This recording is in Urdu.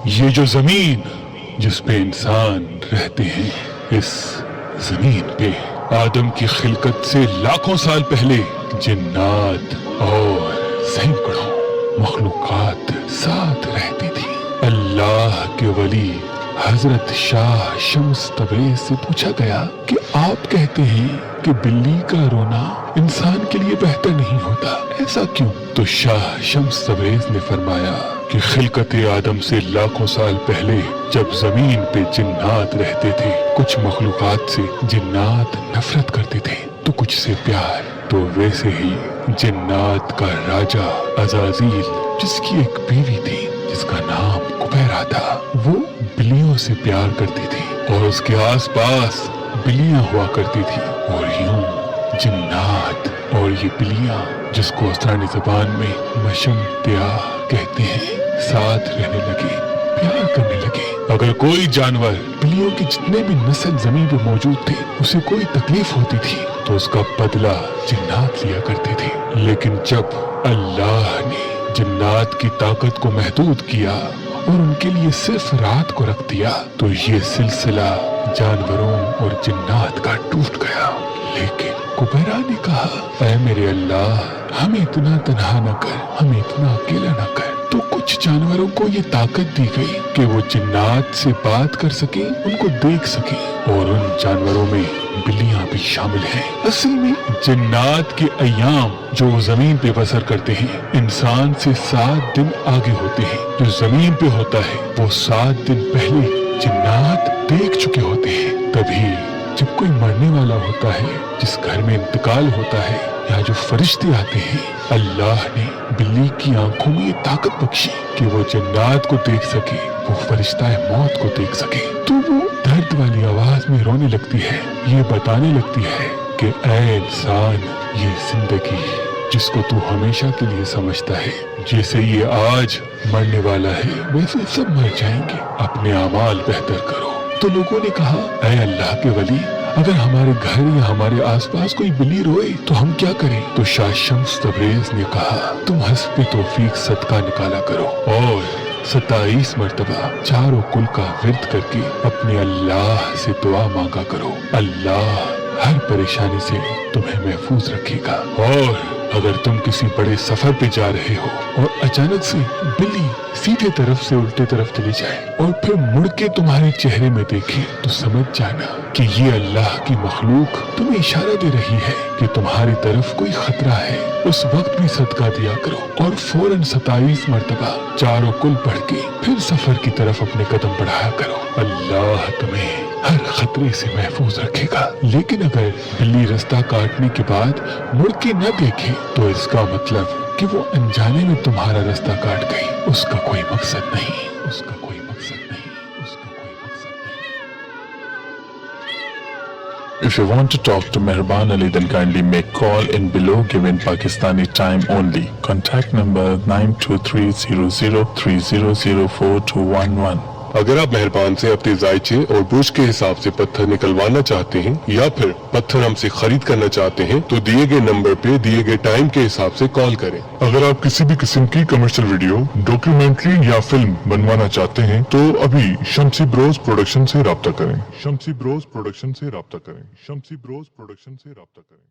یہ جو زمین جس پہ انسان رہتے ہیں، اس زمین پہ آدم کی خلقت سے لاکھوں سال پہلے جنات اور سینکڑوں مخلوقات ساتھ رہتی تھی۔ اللہ کے ولی حضرت شاہ شمس تبریز سے پوچھا گیا کہ آپ کہتے ہیں کہ بلی کا رونا انسان کے لیے بہتر نہیں ہوتا، ایسا کیوں؟ تو شاہ شمس تبریز نے فرمایا کہ خلقت آدم سے لاکھوں سال پہلے جب زمین پہ جنات رہتے تھے، کچھ مخلوقات سے جنات نفرت کرتے تھے تو کچھ سے پیار، تو ویسے ہی جنات کا راجا عزازیل، جس کی ایک بیوی تھی جس کا نام کبیرہ تھا، وہ بلیوں سے پیار کرتی تھی اور اس کے آس پاس بلیاں ہوا کرتی تھی، اور یوں جنات اور یہ بلیاں، جس کو اسرانی زبان میں مشمتیا کہتے ہیں، ساتھ رہنے لگے، پیار کرنے لگے۔ اگر کوئی جانور، بلیوں کے جتنے بھی نسل زمین پہ موجود تھے، اسے کوئی تکلیف ہوتی تھی تو اس کا بدلہ جنات لیا کرتے تھے۔ لیکن جب اللہ نے جنات کی طاقت کو محدود کیا اور ان کے لیے صرف رات کو رکھ دیا تو یہ سلسلہ جانوروں اور جنات کا ٹوٹ گیا۔ لیکن کبیرہ نے کہا، اے میرے اللہ، ہمیں اتنا تنہا نہ کر، ہمیں اتنا اکیلا نہ کر۔ تو کچھ جانوروں کو یہ طاقت دی گئی کہ وہ جنات سے بات کر سکیں، ان کو دیکھ سکیں، اور ان جانوروں میں بلیاں بھی شامل ہیں۔ اصل میں جنات کے ایام جو زمین پہ بسر کرتے ہیں، انسان سے 7 دن آگے ہوتے ہیں۔ جو زمین پہ ہوتا ہے وہ 7 دن پہلے جنات دیکھ چکے ہوتے ہیں۔ تبھی جب کوئی مرنے والا ہوتا ہے، جس گھر میں انتقال ہوتا ہے، یا جو فرشتے آتے ہیں، اللہ نے بلی کی آنکھوں میں یہ طاقت بخشی کہ وہ جنات کو دیکھ سکے، وہ فرشتہ موت کو دیکھ سکے، تو وہ درد والی آواز میں رونے لگتی ہے، یہ بتانے لگتی ہے کہ اے انسان، یہ زندگی جس کو تو ہمیشہ کے لیے سمجھتا ہے، جیسے یہ آج مرنے والا ہے ویسے سب مر جائیں گے، اپنے اعمال بہتر کرو۔ تو لوگوں نے کہا، اے اللہ کے ولی، اگر ہمارے گھر یا ہمارے آس پاس کوئی بلی روئے تو ہم کیا کریں؟ تو شاہ شمس تبریز نے کہا، تم حسب توفیق صدقہ نکالا کرو اور 27 مرتبہ چاروں کل کا ورد کر کے اپنے اللہ سے دعا مانگا کرو، اللہ ہر پریشانی سے تمہیں محفوظ رکھے گا۔ اور اگر تم کسی بڑے سفر پہ جا رہے ہو اور اچانک سے بلی سیدھے طرف سے الٹے طرف چلی جائے اور پھر مڑ کے تمہارے چہرے میں دیکھے تو سمجھ جانا کہ یہ اللہ کی مخلوق تمہیں اشارہ دے رہی ہے کہ تمہاری طرف کوئی خطرہ ہے۔ اس وقت بھی صدقہ دیا کرو اور فوراً 27 مرتبہ چاروں کل پڑھ کے پھر سفر کی طرف اپنے قدم بڑھایا کرو، اللہ تمہیں ہر خطرے سے محفوظ رکھے گا۔ لیکن اگر بلی رستہ کاٹنے کے بعد مڑ کے نہ دیکھے تو اس کا مطلب کہ وہ انجانے میں تمہارا رستہ کاٹ گئی، اس کا کوئی مقصد نہیں، اس کا کوئی مقصد نہیں، اس کا کوئی مقصد نہیں۔ If you want to talk to Mehraban Ali, then kindly make call in below given Pakistani time only. Contact number 923003004211. اگر آپ مہربان سے اپنے ذائچے اور برج کے حساب سے پتھر نکلوانا چاہتے ہیں یا پھر پتھر ہم سے خرید کرنا چاہتے ہیں تو دیے گئے نمبر پہ دیے گئے ٹائم کے حساب سے کال کریں۔ اگر آپ کسی بھی قسم کی کمرشل ویڈیو، ڈاکیومنٹری یا فلم بنوانا چاہتے ہیں تو ابھی شمسی بروز پروڈکشن سے رابطہ کریں، شمسی بروز پروڈکشن سے رابطہ کریں، شمسی بروز پروڈکشن سے رابطہ کریں۔